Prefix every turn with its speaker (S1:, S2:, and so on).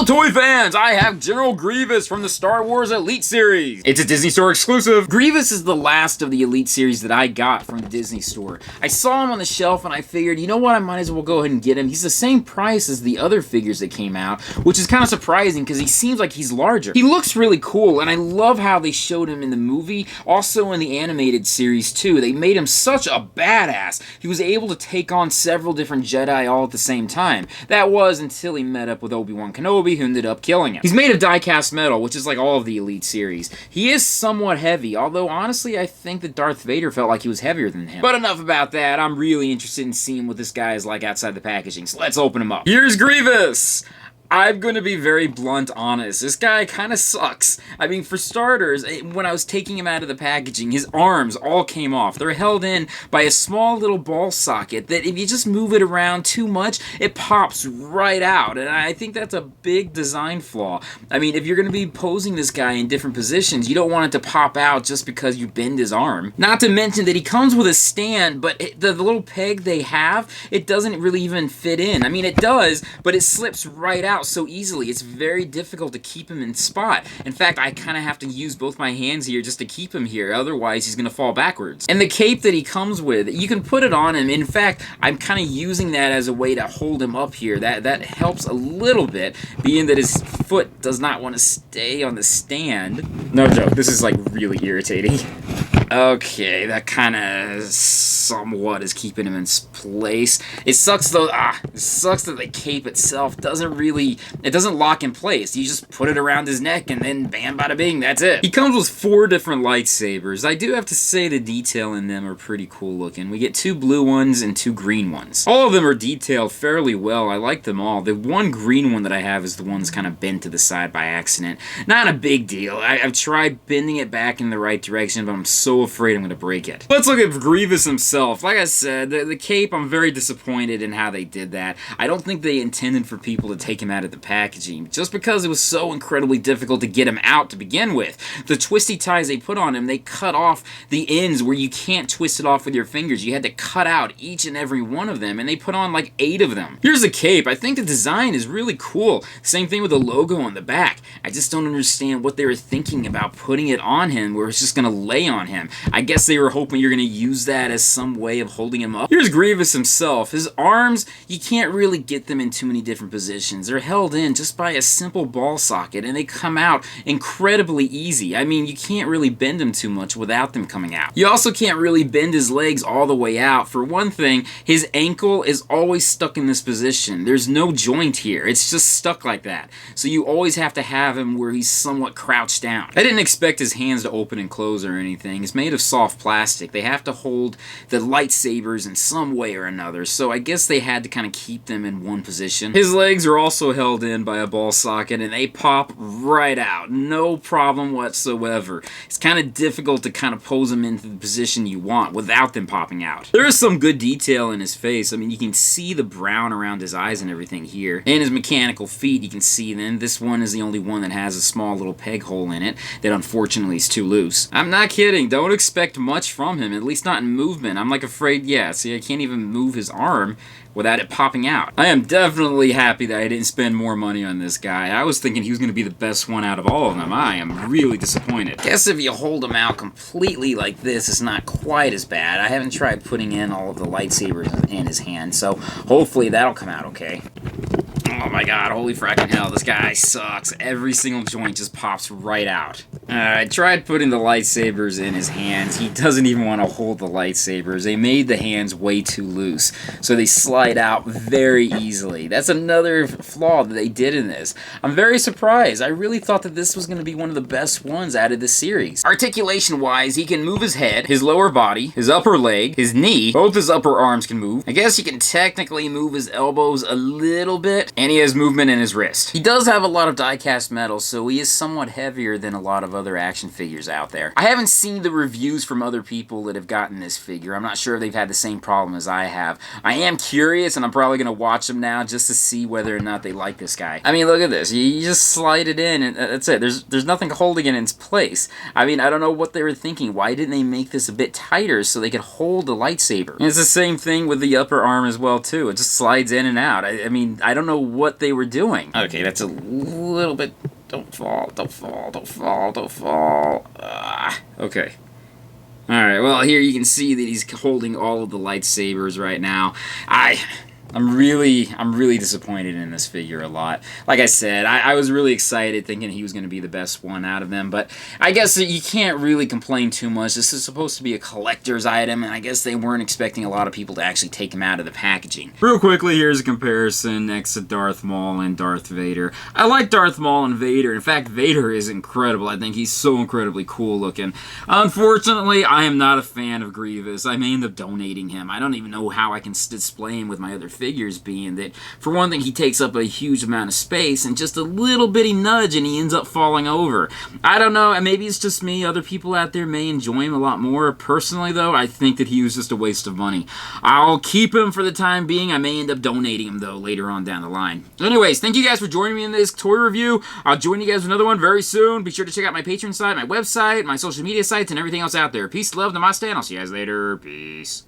S1: toy fans, I have General Grievous from the Star Wars Elite series. It's a Disney Store exclusive. Grievous is the last of the Elite series that I got from the Disney Store. I saw him on the shelf and I figured, you know what, I might as well go ahead and get him. He's the same price as the other figures that came out, which is kind of surprising because he seems like he's larger. He looks really cool, and I love how they showed him in the movie, also in the animated series too. They made him such a badass. He was able to take on several different Jedi all at the same time. That was until he met up with Obi-Wan Kenobi, who ended up killing him. He's made of die-cast metal, which is like all of the Elite series. He is somewhat heavy, although honestly I think that Darth Vader felt like he was heavier than him. But enough about that. I'm really interested in seeing what this guy is like outside the packaging, so let's open him up. Here's Grievous! I'm going to be very blunt honest. This guy kind of sucks. I mean, for starters, when I was taking him out of the packaging, his arms all came off. They're held in by a small little ball socket that if you just move it around too much, it pops right out. And I think that's a big design flaw. I mean, if you're going to be posing this guy in different positions, you don't want it to pop out just because you bend his arm. Not to mention that he comes with a stand, but the little peg they have, it doesn't really even fit in. I mean, it does, but it slips right out so easily. It's very difficult to keep him in spot. In fact, I kind of have to use both my hands here just to keep him here, otherwise he's going to fall backwards. And the cape that he comes with, you can put it on him. In fact, I'm kind of using that as a way to hold him up here. That helps a little bit, being that his foot does not want to stay on the stand. No joke, this is like really irritating. Okay, that kind of somewhat is keeping him in place. It sucks though, it sucks that the cape itself doesn't lock in place. You just put it around his neck and then bam bada bing, that's it. He comes with 4 different lightsabers. I do have to say the detail in them are pretty cool looking. We get 2 blue ones and 2 green ones. All of them are detailed fairly well. I like them all. The one green one that I have is the one that's kind of bent to the side by accident. Not a big deal. I've tried bending it back in the right direction, but I'm so afraid I'm going to break it. Let's look at Grievous himself. Like I said, the cape, I'm very disappointed in how they did that. I don't think they intended for people to take him out of the packaging, just because it was so incredibly difficult to get him out to begin with. The twisty ties they put on him, they cut off the ends where you can't twist it off with your fingers. You had to cut out each and every one of them, and they put on like 8 of them. Here's the cape. I think the design is really cool. Same thing with the logo on the back. I just don't understand what they were thinking about putting it on him where it's just going to lay on him. I guess they were hoping you're going to use that as some way of holding him up. Here's Grievous himself. His arms, you can't really get them in too many different positions. They're held in just by a simple ball socket, and they come out incredibly easy. I mean, you can't really bend them too much without them coming out. You also can't really bend his legs all the way out. For one thing, his ankle is always stuck in this position. There's no joint here. It's just stuck like that. So you always have to have him where he's somewhat crouched down. I didn't expect his hands to open and close or anything. It's made of soft plastic. They have to hold the lightsabers in some way or another, so I guess they had to kind of keep them in one position. His legs are also held in by a ball socket, and they pop right out. No problem whatsoever. It's kind of difficult to kind of pose them into the position you want without them popping out. There is some good detail in his face. I mean, you can see the brown around his eyes and everything here. And his mechanical feet, you can see them. This one is the only one that has a small little peg hole in it that unfortunately is too loose. I'm not kidding. Don't expect much from him, at least not in movement. I'm like afraid, yeah, see, I can't even move his arm without it popping out. I am definitely happy that I didn't spend more money on this guy. I was thinking he was going to be the best one out of all of them. I am really disappointed. Guess if you hold him out completely like this, it's not quite as bad. I haven't tried putting in all of the lightsabers in his hand, so hopefully that'll come out okay. Oh my god, holy fracking hell, this guy sucks. Every single joint just pops right out. I tried putting the lightsabers in his hands. He doesn't even want to hold the lightsabers. They made the hands way too loose, so they slide out very easily. That's another flaw that they did in this. I'm very surprised. I really thought that this was going to be one of the best ones out of the series. Articulation-wise, he can move his head, his lower body, his upper leg, his knee. Both his upper arms can move. I guess you can technically move his elbows a little bit, and he has movement in his wrist. He does have a lot of die-cast metal, so he is somewhat heavier than a lot of other action figures out there. I haven't seen the reviews from other people that have gotten this figure. I'm not sure if they've had the same problem as I have. I am curious, and I'm probably going to watch them now just to see whether or not they like this guy. I mean, look at this. You just slide it in, and that's it. There's nothing holding it in its place. I mean, I don't know what they were thinking. Why didn't they make this a bit tighter so they could hold the lightsaber? And it's the same thing with the upper arm as well, too. It just slides in and out. I mean, I don't know what they were doing. Okay, that's a little bit... Don't fall, don't fall, don't fall, don't fall. Okay. Alright, well, here you can see that he's holding all of the lightsabers right now. I'm really disappointed in this figure a lot. Like I said, I was really excited thinking he was going to be the best one out of them, but I guess you can't really complain too much. This is supposed to be a collector's item, and I guess they weren't expecting a lot of people to actually take him out of the packaging. Real quickly, here's a comparison next to Darth Maul and Darth Vader. I like Darth Maul and Vader. In fact, Vader is incredible. I think he's so incredibly cool looking. Unfortunately, I am not a fan of Grievous. I may end up donating him. I don't even know how I can display him with my other figures, being that, for one thing, he takes up a huge amount of space, and just a little bitty nudge and he ends up falling over. I don't know, maybe it's just me. Other people out there may enjoy him a lot more. Personally, though, I think that he was just a waste of money. I'll keep him for the time being. I may end up donating him, though, later on down the line. Anyways, thank you guys for joining me in this toy review. I'll join you guys with another one very soon. Be sure to check out my Patreon site, my website, my social media sites, and everything else out there. Peace, love, namaste, and I'll see you guys later. Peace.